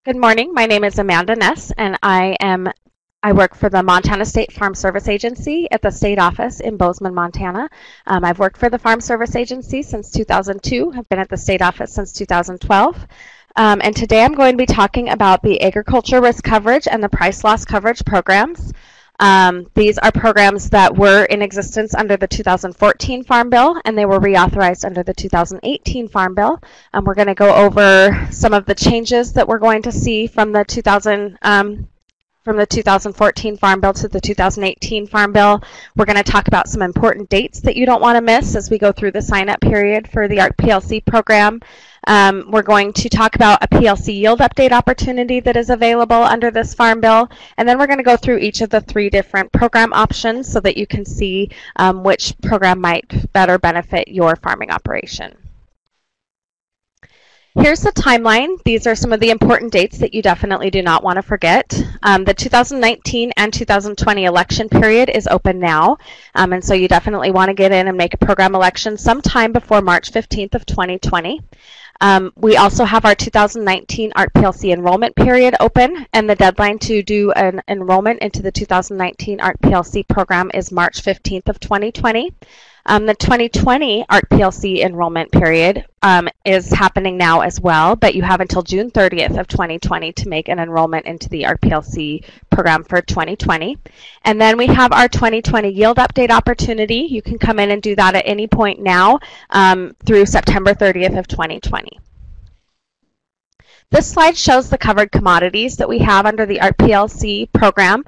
Good morning. My name is Amanda Ness, and I work for the Montana State Farm Service Agency at the state office in Bozeman, Montana. I've worked for the Farm Service Agency since 2002. I've been at the state office since 2012. And today I'm going to be talking about the agriculture risk coverage and the price loss coverage programs. These are programs that were in existence under the 2014 Farm Bill, and they were reauthorized under the 2018 Farm Bill. We're going to go over some of the changes that we're going to see from the 2014 Farm Bill to the 2018 Farm Bill. We're going to talk about some important dates that you don't want to miss as we go through the sign-up period for the ARCPLC program. We're going to talk about a PLC yield update opportunity that is available under this Farm Bill, and then we're going to go through each of the 3 different program options so that you can see which program might better benefit your farming operation. Here's the timeline. These are some of the important dates that you definitely do not want to forget. The 2019 and 2020 election period is open now, and so you definitely want to get in and make a program election sometime before March 15th of 2020. We also have our 2019 ARCPLC enrollment period open, and the deadline to do an enrollment into the 2019 ARCPLC program is March 15th of 2020. The 2020 ARCPLC enrollment period is happening now as well, but you have until June 30th of 2020 to make an enrollment into the ARCPLC program for 2020. And then we have our 2020 yield update opportunity. You can come in and do that at any point now through September 30th of 2020. This slide shows the covered commodities that we have under the ARCPLC program.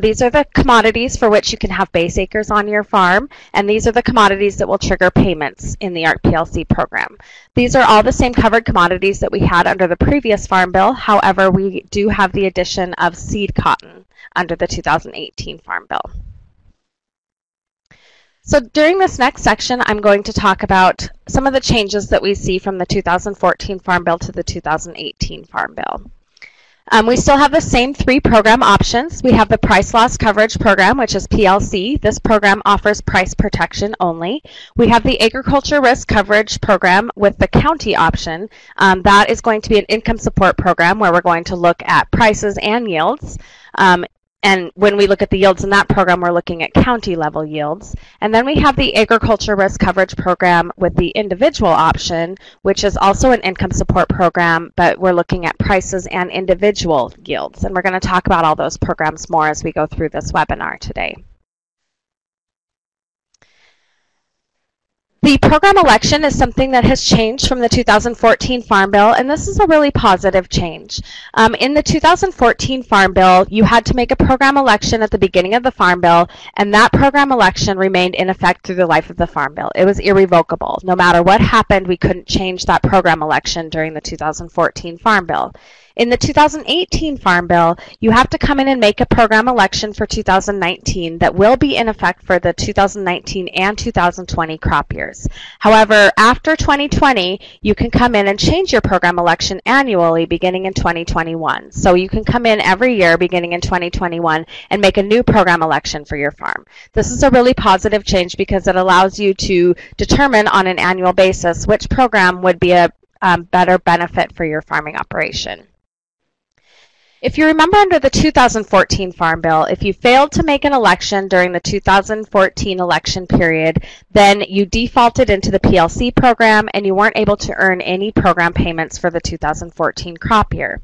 These are the commodities for which you can have base acres on your farm, and these are the commodities that will trigger payments in the ARCPLC program. These are all the same covered commodities that we had under the previous Farm Bill. However, we do have the addition of seed cotton under the 2018 Farm Bill. So during this next section, I'm going to talk about some of the changes that we see from the 2014 Farm Bill to the 2018 Farm Bill. We still have the same 3 program options. We have the Price Loss Coverage Program, which is PLC. This program offers price protection only. We have the Agriculture Risk Coverage Program with the county option. That is going to be an income support program where we're going to look at prices and yields. And when we look at the yields in that program, we're looking at county level yields. And then we have the Agriculture Risk Coverage Program with the individual option, which is also an income support program, but we're looking at prices and individual yields. And we're going to talk about all those programs more as we go through this webinar today. The program election is something that has changed from the 2014 Farm Bill, and this is a really positive change. In the 2014 Farm Bill, you had to make a program election at the beginning of the Farm Bill, and that program election remained in effect through the life of the Farm Bill. It was irrevocable. No matter what happened, we couldn't change that program election during the 2014 Farm Bill. In the 2018 Farm Bill, you have to come in and make a program election for 2019 that will be in effect for the 2019 and 2020 crop years. However, after 2020, you can come in and change your program election annually beginning in 2021. So you can come in every year beginning in 2021 and make a new program election for your farm. This is a really positive change because it allows you to determine on an annual basis which program would be a better benefit for your farming operation. If you remember under the 2014 Farm Bill, if you failed to make an election during the 2014 election period, then you defaulted into the PLC program and you weren't able to earn any program payments for the 2014 crop year.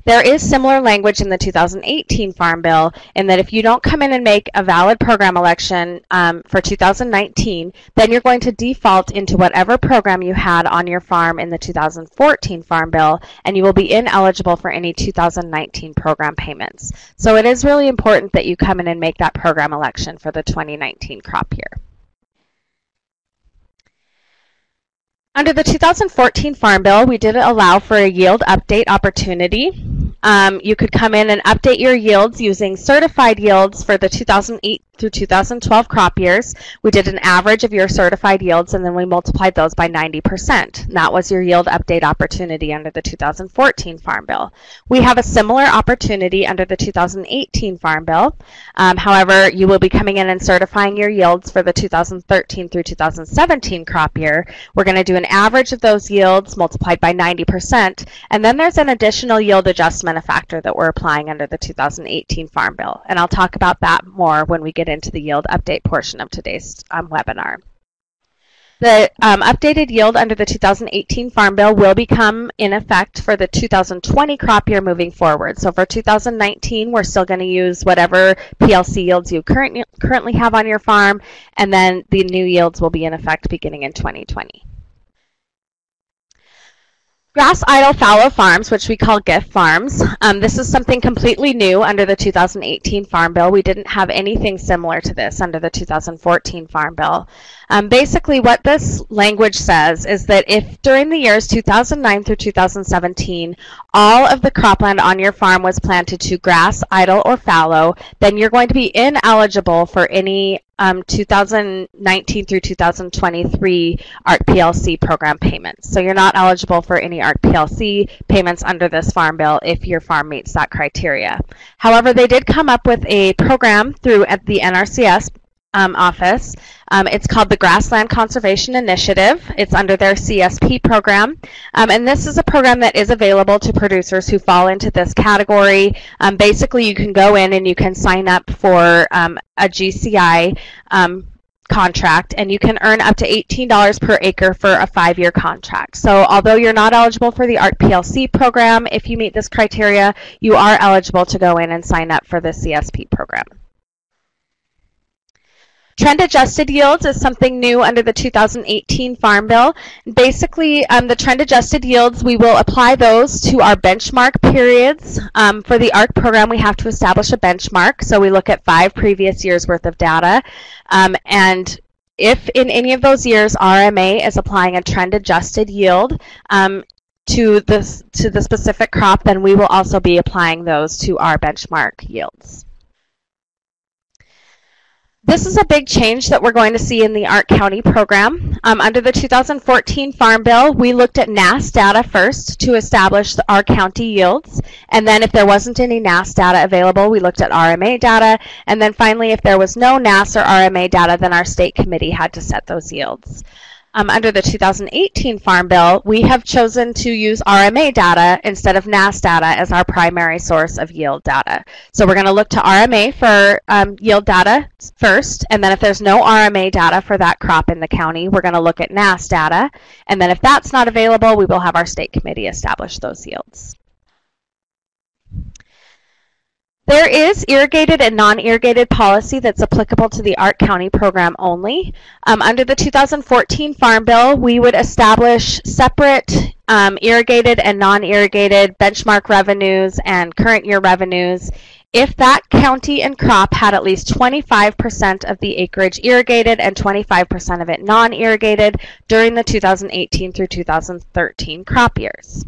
There is similar language in the 2018 Farm Bill in that if you don't come in and make a valid program election for 2019, then you're going to default into whatever program you had on your farm in the 2014 Farm Bill, and you will be ineligible for any 2019 program payments. So it is really important that you come in and make that program election for the 2019 crop year. Under the 2014 Farm Bill, we did allow for a yield update opportunity. You could come in and update your yields using certified yields for the through 2012 crop years. We did an average of your certified yields, and then we multiplied those by 90%. And that was your yield update opportunity under the 2014 Farm Bill. We have a similar opportunity under the 2018 Farm Bill. However, you will be coming in and certifying your yields for the 2013 through 2017 crop year. We're going to do an average of those yields multiplied by 90%, and then there's an additional yield adjustment, a factor that we're applying under the 2018 Farm Bill. And I'll talk about that more when we get into the yield update portion of today's webinar. The updated yield under the 2018 Farm Bill will become in effect for the 2020 crop year moving forward. So for 2019, we're still going to use whatever PLC yields you currently have on your farm, and then the new yields will be in effect beginning in 2020. Grass idle fallow farms, which we call GIF farms. This is something completely new under the 2018 Farm Bill. We didn't have anything similar to this under the 2014 Farm Bill. Basically, what this language says is that if during the years 2009 through 2017, all of the cropland on your farm was planted to grass, idle, or fallow, then you're going to be ineligible for any 2019 through 2023 ARCPLC program payments. So you're not eligible for any ARCPLC payments under this Farm Bill if your farm meets that criteria. However, they did come up with a program through at the NRCS office. It's called the Grassland Conservation Initiative. It's under their CSP program. And this is a program that is available to producers who fall into this category. Basically, you can go in and you can sign up for a GCI contract, and you can earn up to $18 per acre for a 5-year contract. So although you're not eligible for the ARCPLC program, if you meet this criteria, you are eligible to go in and sign up for the CSP program. Trend-adjusted yields is something new under the 2018 Farm Bill. Basically, the trend-adjusted yields, we will apply those to our benchmark periods. For the ARC program, we have to establish a benchmark, so we look at 5 previous years' worth of data. And if in any of those years RMA is applying a trend-adjusted yield to the specific crop, then we will also be applying those to our benchmark yields. This is a big change that we're going to see in the ARC County program. Under the 2014 Farm Bill, we looked at NASS data first to establish our county yields. And then if there wasn't any NASS data available, we looked at RMA data. And then finally, if there was no NASS or RMA data, then our state committee had to set those yields. Under the 2018 Farm Bill, we have chosen to use RMA data instead of NASS data as our primary source of yield data. So we're going to look to RMA for yield data first, and then if there's no RMA data for that crop in the county, we're going to look at NASS data, and then if that's not available, we will have our state committee establish those yields. There is irrigated and non-irrigated policy that's applicable to the ARC County program only. Under the 2014 Farm Bill, we would establish separate irrigated and non-irrigated benchmark revenues and current year revenues if that county and crop had at least 25% of the acreage irrigated and 25% of it non-irrigated during the 2018 through 2013 crop years.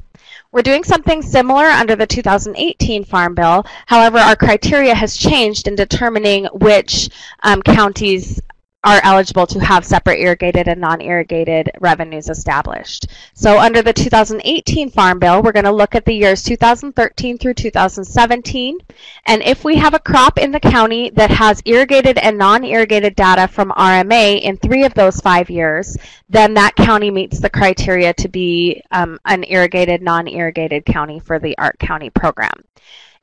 We're doing something similar under the 2018 Farm Bill. However, our criteria has changed in determining which counties are eligible to have separate irrigated and non-irrigated revenues established. So under the 2018 Farm Bill, we're going to look at the years 2013 through 2017. And if we have a crop in the county that has irrigated and non-irrigated data from RMA in 3 of those 5 years, then that county meets the criteria to be an irrigated, non-irrigated county for the ARC County program.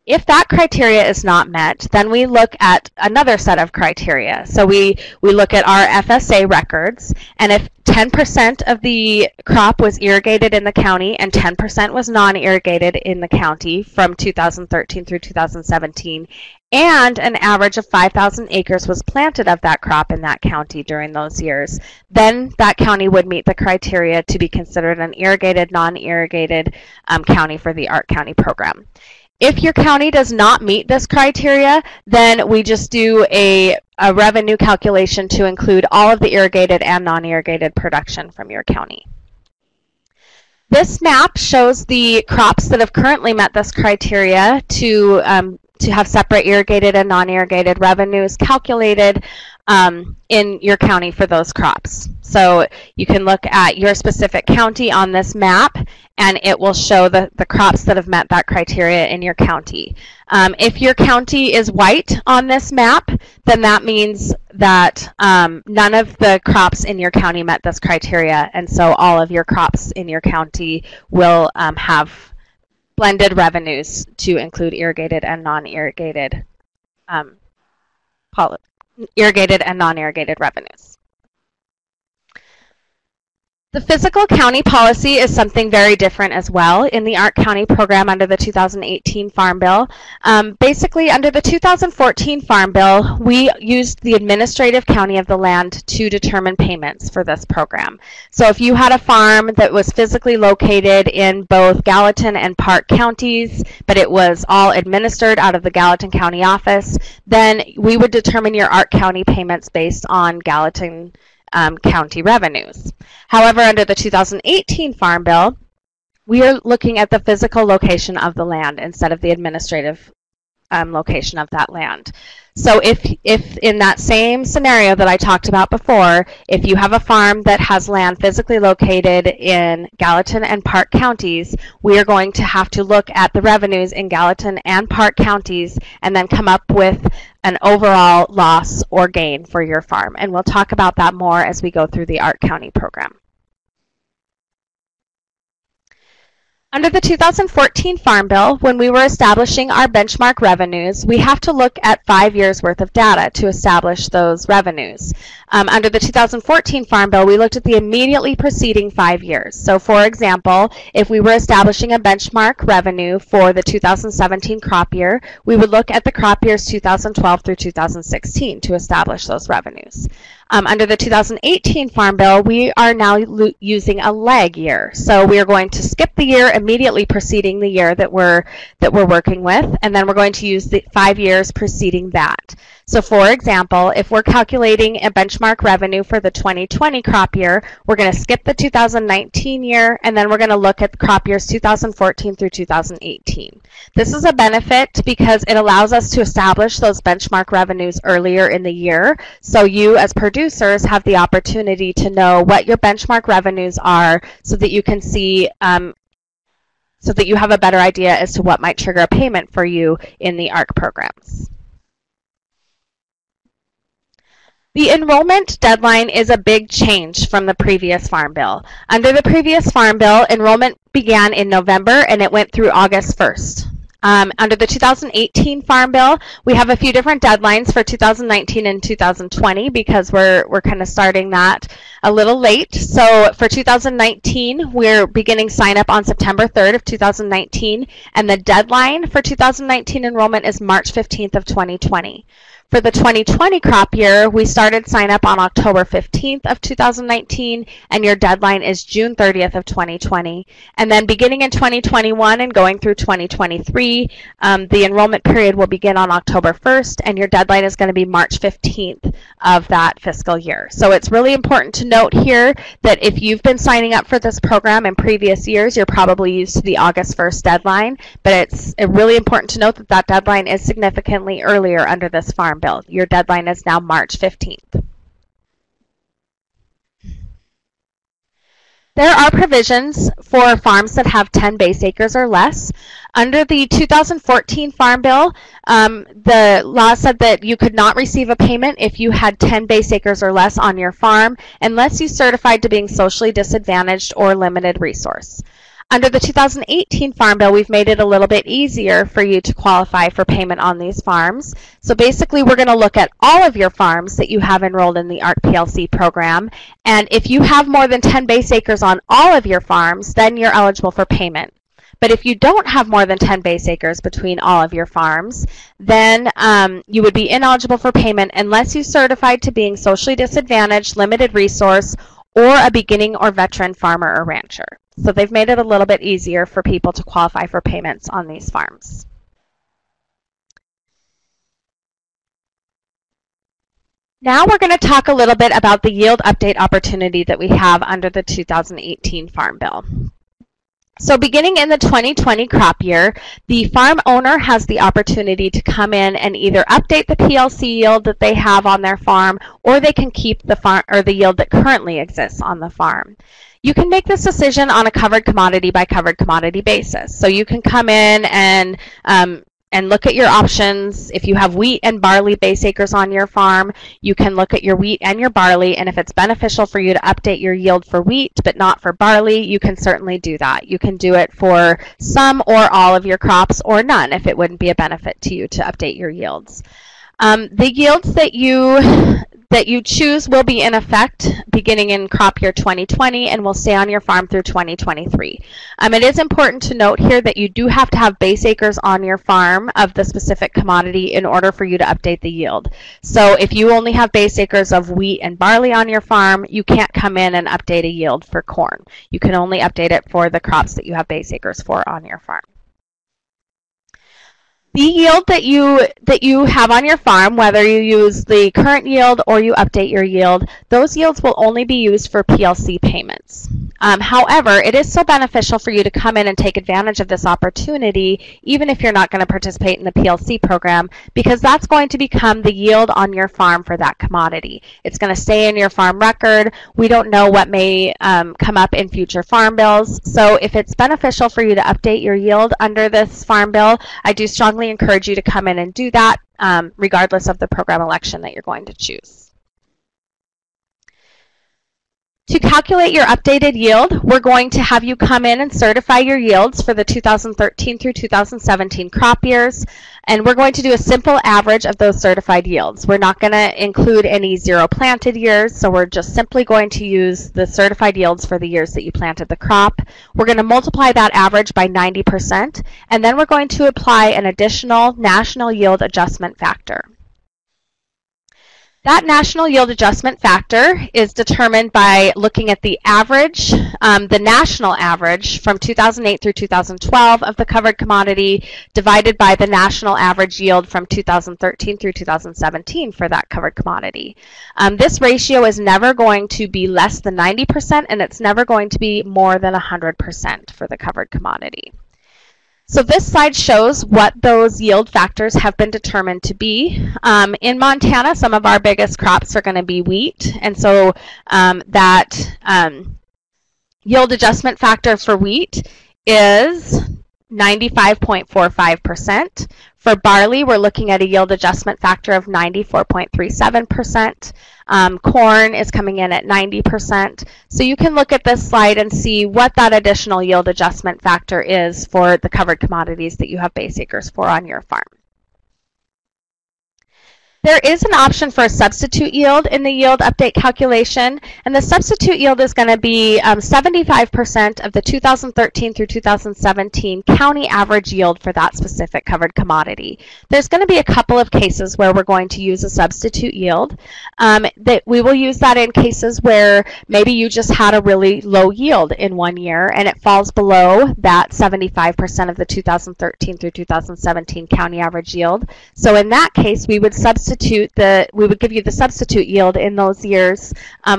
If that criteria is not met, then we look at another set of criteria. So we look at our FSA records, and if 10% of the crop was irrigated in the county and 10% was non-irrigated in the county from 2013 through 2017, and an average of 5,000 acres was planted of that crop in that county during those years, then that county would meet the criteria to be considered an irrigated, non-irrigated county for the ARC County program. If your county does not meet this criteria, then we just do a revenue calculation to include all of the irrigated and non-irrigated production from your county. This map shows the crops that have currently met this criteria to to have separate irrigated and non-irrigated revenues calculated in your county for those crops. So you can look at your specific county on this map, and it will show the crops that have met that criteria in your county. If your county is white on this map, then that means that none of the crops in your county met this criteria, and so all of your crops in your county will have blended revenues to include irrigated and non-irrigated irrigated and non-irrigated revenues. The physical county policy is something very different as well in the ARC County program under the 2018 Farm Bill. Basically, under the 2014 Farm Bill, we used the administrative county of the land to determine payments for this program. So if you had a farm that was physically located in both Gallatin and Park counties, but it was all administered out of the Gallatin County office, then we would determine your ARC County payments based on Gallatin county revenues. However, under the 2018 Farm Bill, we are looking at the physical location of the land instead of the administrative location of that land. So if in that same scenario that I talked about before, if you have a farm that has land physically located in Gallatin and Park counties, we are going to have to look at the revenues in Gallatin and Park counties and then come up with an overall loss or gain for your farm. And we'll talk about that more as we go through the ARC County program. Under the 2014 Farm Bill, when we were establishing our benchmark revenues, we have to look at 5 years worth of data to establish those revenues. Under the 2014 Farm Bill, we looked at the immediately preceding 5 years. So for example, if we were establishing a benchmark revenue for the 2017 crop year, we would look at the crop years 2012 through 2016 to establish those revenues. Under the 2018 Farm Bill, we are now using a lag year. So we are going to skip the year immediately preceding the year that we're working with, and then we're going to use the 5 years preceding that. So for example, if we're calculating a benchmark revenue for the 2020 crop year, we're going to skip the 2019 year, and then we're going to look at crop years 2014 through 2018. This is a benefit because it allows us to establish those benchmark revenues earlier in the year, so you as producers have the opportunity to know what your benchmark revenues are so that you can see so that you have a better idea as to what might trigger a payment for you in the ARC programs. The enrollment deadline is a big change from the previous Farm Bill. Under the previous Farm Bill, enrollment began in November and it went through August 1st. Under the 2018 Farm Bill, we have a few different deadlines for 2019 and 2020 because we're kind of starting that a little late. So for 2019, we're beginning sign up on September 3rd of 2019, and the deadline for 2019 enrollment is March 15th of 2020. For the 2020 crop year, we started sign up on October 15th of 2019, and your deadline is June 30th of 2020. And then beginning in 2021 and going through 2023, the enrollment period will begin on October 1st, and your deadline is going to be March 15th of that fiscal year. So it's really important to note here that if you've been signing up for this program in previous years, you're probably used to the August 1st deadline, but it's really important to note that that deadline is significantly earlier under this Farm Bill. Your deadline is now March 15th. There are provisions for farms that have 10 base acres or less. Under the 2014 Farm Bill, the law said that you could not receive a payment if you had 10 base acres or less on your farm unless you certified to being socially disadvantaged or limited resource. Under the 2018 Farm Bill, we've made it a little bit easier for you to qualify for payment on these farms. So basically, we're going to look at all of your farms that you have enrolled in the ARCPLC program. And if you have more than 10 base acres on all of your farms, then you're eligible for payment. But if you don't have more than 10 base acres between all of your farms, then you would be ineligible for payment unless you certified to being socially disadvantaged, limited resource, or a beginning or veteran farmer or rancher. So they've made it a little bit easier for people to qualify for payments on these farms. Now we're going to talk a little bit about the yield update opportunity that we have under the 2018 Farm Bill. So beginning in the 2020 crop year, the farm owner has the opportunity to come in and either update the PLC yield that they have on their farm, or they can keep the farm or the yield that currently exists on the farm. You can make this decision on a covered commodity by covered commodity basis. So you can come in and look at your options. If you have wheat and barley base acres on your farm, you can look at your wheat and your barley, and if it's beneficial for you to update your yield for wheat but not for barley, you can certainly do that. You can do it for some or all of your crops, or none if it wouldn't be a benefit to you to update your yields. The yields that you choose will be in effect beginning in crop year 2020 and will stay on your farm through 2023. It is important to note here that you do have to have base acres on your farm of the specific commodity in order for you to update the yield. So if you only have base acres of wheat and barley on your farm, you can't come in and update a yield for corn. You can only update it for the crops that you have base acres for on your farm. The yield that you have on your farm, whether you use the current yield or you update your yield, those yields will only be used for PLC payments. However, it is still beneficial for you to come in and take advantage of this opportunity, even if you're not going to participate in the PLC program, because that's going to become the yield on your farm for that commodity. It's going to stay in your farm record. We don't know what may come up in future farm bills. So if it's beneficial for you to update your yield under this farm bill, I do strongly encourage you to come in and do that, regardless of the program election that you're going to choose. To calculate your updated yield, we're going to have you come in and certify your yields for the 2013 through 2017 crop years, and we're going to do a simple average of those certified yields. We're not going to include any zero planted years, so we're just simply going to use the certified yields for the years that you planted the crop. We're going to multiply that average by 90%, and then we're going to apply an additional national yield adjustment factor. That national yield adjustment factor is determined by looking at the average, the national average from 2008 through 2012 of the covered commodity divided by the national average yield from 2013 through 2017 for that covered commodity. This ratio is never going to be less than 90%, and it's never going to be more than 100% for the covered commodity. So this slide shows what those yield factors have been determined to be. In Montana, some of our biggest crops are going to be wheat, and so that yield adjustment factor for wheat is 95.45%. For barley, we're looking at a yield adjustment factor of 94.37%. Corn is coming in at 90%. So you can look at this slide and see what that additional yield adjustment factor is for the covered commodities that you have base acres for on your farm. There is an option for a substitute yield in the yield update calculation, and the substitute yield is going to be 75% of the 2013 through 2017 county average yield for that specific covered commodity. There's going to be a couple of cases where we're going to use a substitute yield. That we will use that in cases where maybe you just had a really low yield in one year and it falls below that 75% of the 2013 through 2017 county average yield. So in that case, we would give you the substitute yield in those years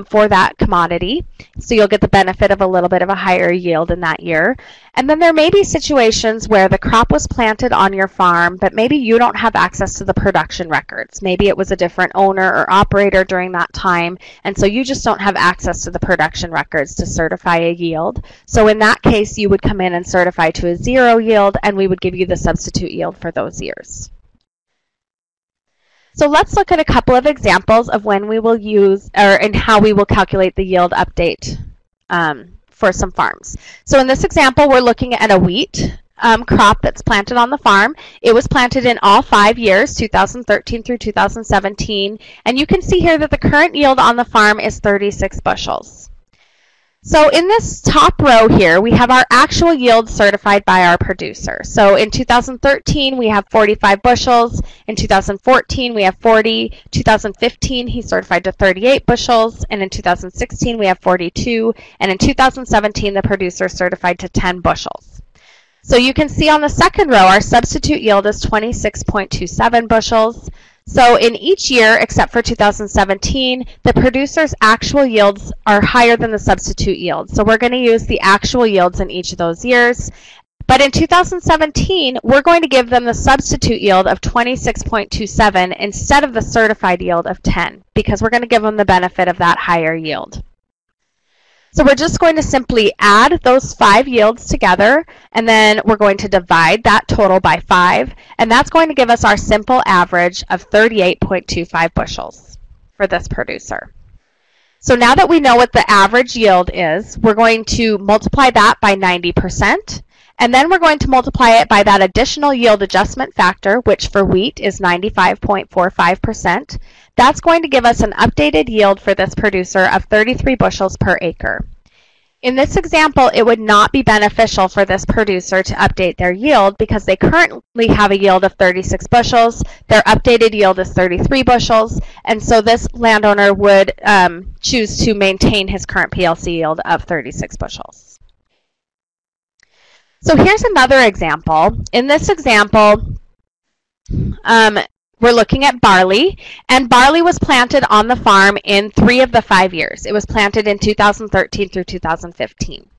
for that commodity. So you'll get the benefit of a little bit of a higher yield in that year. And then there may be situations where the crop was planted on your farm, but maybe you don't have access to the production records. Maybe it was a different owner or operator during that time, and so you just don't have access to the production records to certify a yield. So in that case, you would come in and certify to a zero yield, and we would give you the substitute yield for those years. So let's look at a couple of examples of when we will use, and how we will calculate the yield update for some farms. So in this example, we're looking at a wheat crop that's planted on the farm. It was planted in all 5 years, 2013 through 2017, and you can see here that the current yield on the farm is 36 bushels. So in this top row here, we have our actual yield certified by our producer. So in 2013, we have 45 bushels. In 2014, we have 40. 2015, he certified to 38 bushels. And in 2016, we have 42. And in 2017, the producer certified to 10 bushels. So you can see on the second row, our substitute yield is 26.27 bushels. So in each year, except for 2017, the producer's actual yields are higher than the substitute yields. So we're going to use the actual yields in each of those years. But in 2017, we're going to give them the substitute yield of 26.27 instead of the certified yield of 10, because we're going to give them the benefit of that higher yield. So we're just going to simply add those 5 yields together, and then we're going to divide that total by 5, and that's going to give us our simple average of 38.25 bushels for this producer. So now that we know what the average yield is, we're going to multiply that by 90%, and then we're going to multiply it by that additional yield adjustment factor, which for wheat is 95.45%. That's going to give us an updated yield for this producer of 33 bushels per acre. In this example, it would not be beneficial for this producer to update their yield because they currently have a yield of 36 bushels. Their updated yield is 33 bushels, and so this landowner would choose to maintain his current PLC yield of 36 bushels. So here's another example. In this example, we're looking at barley, and barley was planted on the farm in 3 of the 5 years. It was planted in 2013 through 2015.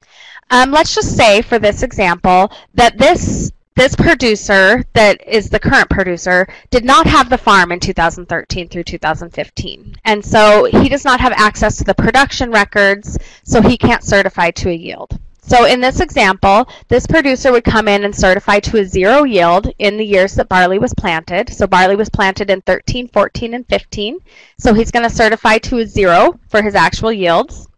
Let's just say for this example that this producer, that is the current producer, did not have the farm in 2013 through 2015. And so he does not have access to the production records, so he can't certify to a yield. So in this example, this producer would come in and certify to a 0 yield in the years that barley was planted. So barley was planted in 13, 14, and 15. So he's going to certify to a 0 for his actual yields.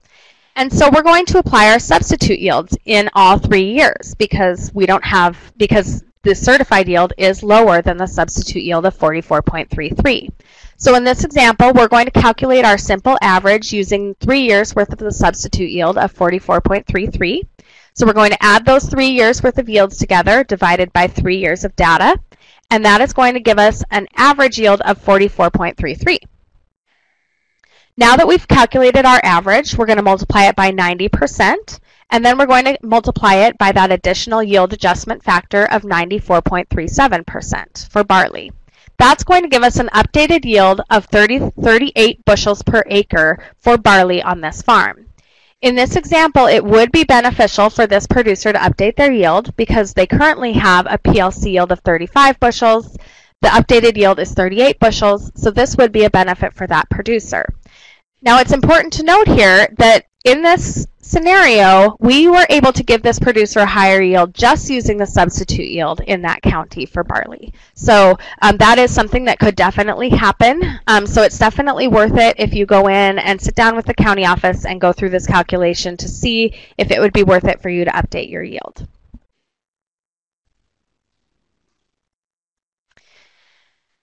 And so we're going to apply our substitute yields in all 3 years because the certified yield is lower than the substitute yield of 44.33. So in this example, we're going to calculate our simple average using 3 years worth of the substitute yield of 44.33. So we're going to add those 3 years worth of yields together, divided by 3 years of data, and that is going to give us an average yield of 44.33. Now that we've calculated our average, we're going to multiply it by 90%, and then we're going to multiply it by that additional yield adjustment factor of 94.37% for barley. That's going to give us an updated yield of 38 bushels per acre for barley on this farm. In this example, it would be beneficial for this producer to update their yield because they currently have a PLC yield of 35 bushels. The updated yield is 38 bushels, so this would be a benefit for that producer. Now, it's important to note here that in this scenario, we were able to give this producer a higher yield just using the substitute yield in that county for barley. So that is something that could definitely happen. So it's definitely worth it if you go in and sit down with the county office and go through this calculation to see if it would be worth it for you to update your yield.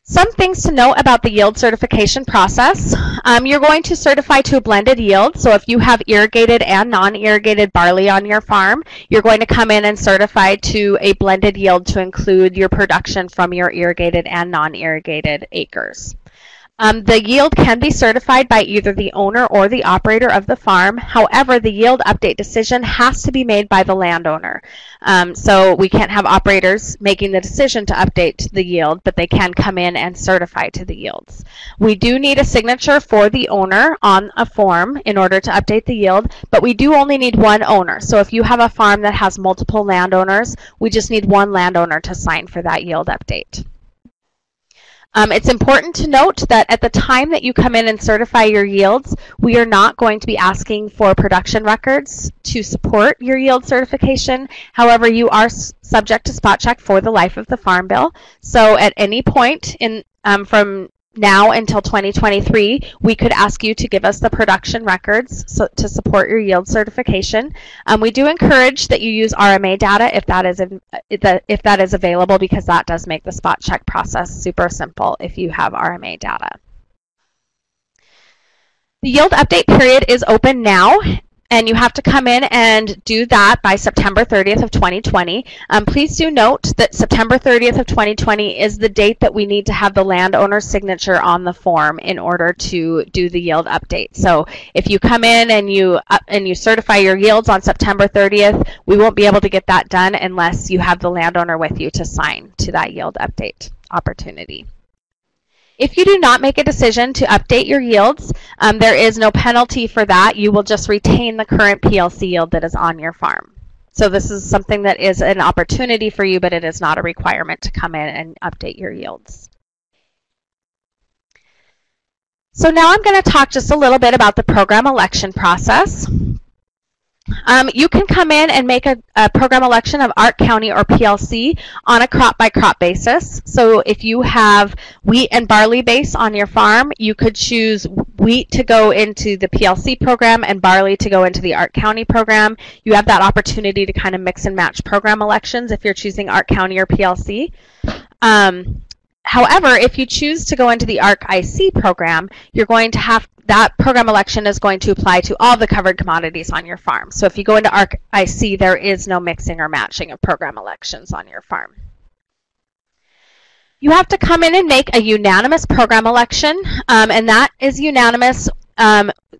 Some things to note about the yield certification process. You're going to certify to a blended yield. So if you have irrigated and non-irrigated barley on your farm, you're going to come in and certify to a blended yield to include your production from your irrigated and non-irrigated acres. The yield can be certified by either the owner or the operator of the farm. However, the yield update decision has to be made by the landowner. So we can't have operators making the decision to update the yield, but they can come in and certify to the yields. We do need a signature for the owner on a form in order to update the yield, but we do only need one owner. So if you have a farm that has multiple landowners, we just need one landowner to sign for that yield update. It's important to note that at the time that you come in and certify your yields, we are not going to be asking for production records to support your yield certification. However, you are subject to spot check for the life of the Farm Bill. So at any point from now until 2023, we could ask you to give us the production records to support your yield certification. We do encourage that you use RMA data if that is available, because that does make the spot check process super simple if you have RMA data. The yield update period is open now, and you have to come in and do that by September 30th of 2020. Please do note that September 30th of 2020 is the date that we need to have the landowner's signature on the form in order to do the yield update. So if you come in and you certify your yields on September 30th, we won't be able to get that done unless you have the landowner with you to sign to that yield update opportunity. If you do not make a decision to update your yields, there is no penalty for that. You will just retain the current PLC yield that is on your farm. So this is something that is an opportunity for you, but it is not a requirement to come in and update your yields. So now I'm going to talk just a little bit about the program election process. You can come in and make a program election of ARC County or PLC on a crop-by-crop basis. So if you have wheat and barley base on your farm, you could choose wheat to go into the PLC program and barley to go into the ARC County program. You have that opportunity to kind of mix and match program elections if you're choosing ARC County or PLC. However, if you choose to go into the ARC IC program, you're going to have that program election is going to apply to all the covered commodities on your farm. So if you go into ARC IC, there is no mixing or matching of program elections on your farm. You have to come in and make a unanimous program election, and that is unanimous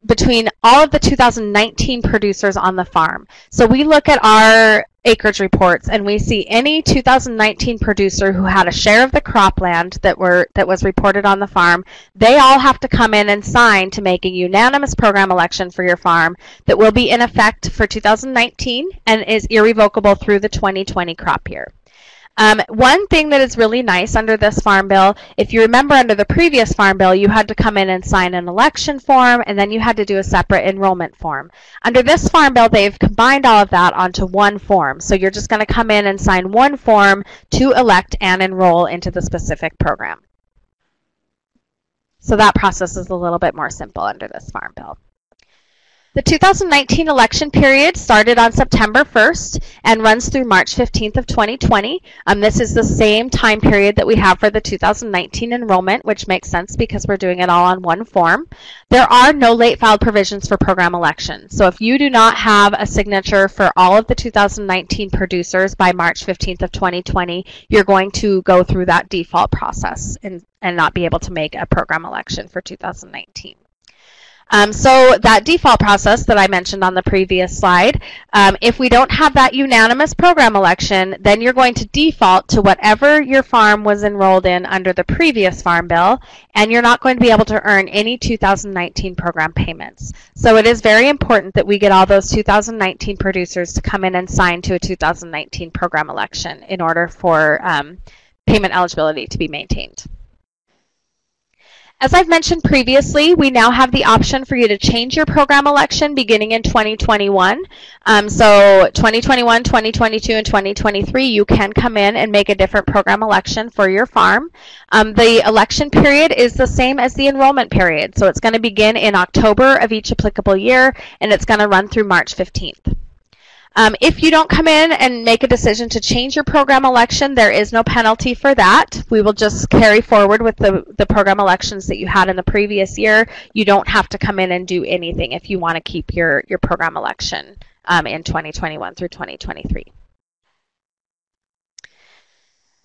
between all of the 2019 producers on the farm. So we look at our acreage reports and we see any 2019 producer who had a share of the cropland that was reported on the farm, they all have to come in and sign to make a unanimous program election for your farm that will be in effect for 2019 and is irrevocable through the 2020 crop year. One thing that is really nice under this Farm Bill, if you remember under the previous Farm Bill, you had to come in and sign an election form, and then you had to do a separate enrollment form. Under this Farm Bill, they've combined all of that onto one form. So you're just going to come in and sign one form to elect and enroll into the specific program. So that process is a little bit more simple under this Farm Bill. The 2019 election period started on September 1st and runs through March 15th of 2020. This is the same time period that we have for the 2019 enrollment, which makes sense because we're doing it all on one form. There are no late filed provisions for program elections. So if you do not have a signature for all of the 2019 producers by March 15th of 2020, you're going to go through that default process and not be able to make a program election for 2019. So that default process that I mentioned on the previous slide, if we don't have that unanimous program election, then you're going to default to whatever your farm was enrolled in under the previous Farm Bill, and you're not going to be able to earn any 2019 program payments. So it is very important that we get all those 2019 producers to come in and sign to a 2019 program election in order for payment eligibility to be maintained. As I've mentioned previously, we now have the option for you to change your program election beginning in 2021. So 2021, 2022, and 2023, you can come in and make a different program election for your farm. The election period is the same as the enrollment period. So it's going to begin in October of each applicable year, and it's going to run through March 15th. If you don't come in and make a decision to change your program election, there is no penalty for that. We will just carry forward with the program elections that you had in the previous year. You don't have to come in and do anything if you want to keep your program election in 2021 through 2023.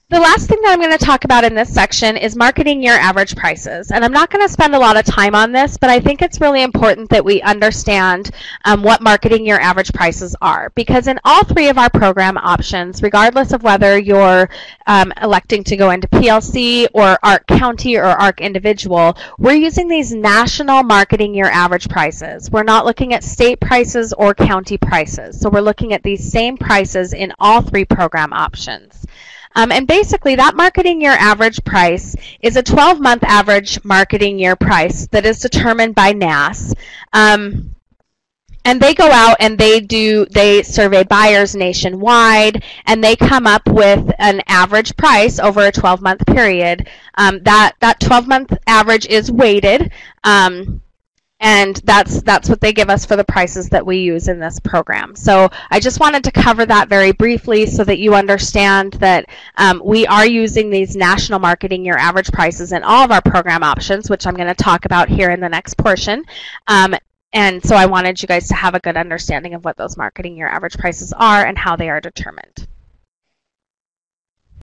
The last thing that I'm going to talk about in this section is marketing year average prices. And I'm not going to spend a lot of time on this, but I think it's really important that we understand what marketing year average prices are. Because in all three of our program options, regardless of whether you're electing to go into PLC or ARC County or ARC Individual, we're using these national marketing year average prices. We're not looking at state prices or county prices. So we're looking at these same prices in all three program options. And basically, that marketing year average price is a 12-month average marketing year price that is determined by Ness. And they go out and they survey buyers nationwide, and they come up with an average price over a 12-month period. That 12-month average is weighted. And that's what they give us for the prices that we use in this program. So I just wanted to cover that very briefly so that you understand that we are using these national marketing year average prices in all of our program options, which I'm going to talk about here in the next portion. And so I wanted you guys to have a good understanding of what those marketing year average prices are and how they are determined.